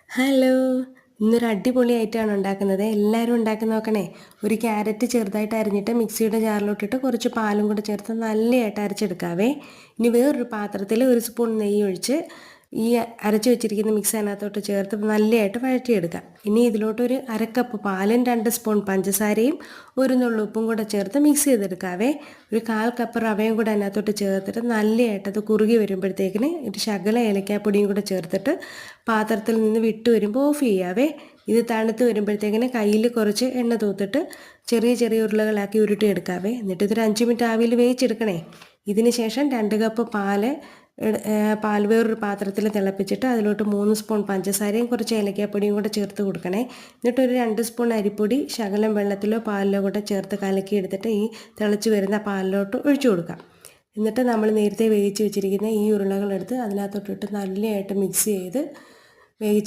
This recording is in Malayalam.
ഹലോ! ഇന്നൊരു അടിപൊളിയായിട്ടാണ് ഉണ്ടാക്കുന്നത്. എല്ലാവരും ഉണ്ടാക്കി നോക്കണേ. ഒരു ക്യാരറ്റ് ചെറുതായിട്ട് അരിഞ്ഞിട്ട് മിക്സിയുടെ ജാറിലോട്ടിട്ട് കുറച്ച് പാലും കൂടെ ചേർത്ത് നല്ലതായിട്ട് അരച്ചെടുക്കാവേ. ഇനി വേറൊരു പാത്രത്തിൽ 1 സ്പൂൺ നെയ്യ് ഒഴിച്ച് ഈ അരച്ച് വെച്ചിരിക്കുന്ന മിക്സ് അതിനകത്തോട്ട് ചേർത്ത് നല്ലതായിട്ട് വഴറ്റിയെടുക്കാം. ഇനി ഇതിലോട്ടൊരു 1/2 കപ്പ് പാലും 2 സ്പൂൺ പഞ്ചസാരയും 1 നുള്ളു ഉപ്പും കൂടെ ചേർത്ത് മിക്സ് ചെയ്തെടുക്കാവേ. ഒരു 1/4 കപ്പ് റവയും കൂടെ അതിനകത്തോട്ട് ചേർത്തിട്ട് നല്ലതായിട്ട് അത് കുറുകി വരുമ്പോഴത്തേക്കിന് ഒരു ശകലം ഏലക്കാപ്പൊടിയും കൂടെ ചേർത്തിട്ട് പാത്രത്തിൽ നിന്ന് വിട്ട് വരുമ്പോൾ ഓഫ് ചെയ്യാവേ. ഇത് തണുത്ത് വരുമ്പോഴത്തേക്കിന് കയ്യിൽ കുറച്ച് എണ്ണ തൂത്തിട്ട് ചെറിയ ചെറിയ ഉരുളകളാക്കി ഉരുട്ടിയെടുക്കാവേ. എന്നിട്ട് ഇതൊരു 5 മിനിറ്റ് ആവിയിൽ വേവിച്ചെടുക്കണേ. ഇതിന് ശേഷം 2 കപ്പ് പാൽ വേറൊരു പാത്രത്തിൽ തിളപ്പിച്ചിട്ട് അതിലോട്ട് 3 സ്പൂൺ പഞ്ചസാരയും കുറച്ച് ഏലക്കാപ്പൊടിയും കൂടെ ചേർത്ത് കൊടുക്കണേ. എന്നിട്ടൊരു 2 സ്പൂൺ അരിപ്പൊടി ശകലം വെള്ളത്തിലോ പാലിലോ കൂടെ ചേർത്ത് കലക്കി എടുത്തിട്ട് ഈ തിളച്ച് വരുന്ന പാലിലോട്ട് ഒഴിച്ചു കൊടുക്കാം. എന്നിട്ട് നമ്മൾ നേരത്തെ വേവിച്ച് വെച്ചിരിക്കുന്ന ഈ ഉരുളകളെടുത്ത് അതിനകത്തോട്ടിട്ട് നല്ലതായിട്ട് മിക്സ് ചെയ്ത് വേവിച്ചെടുക്കാം.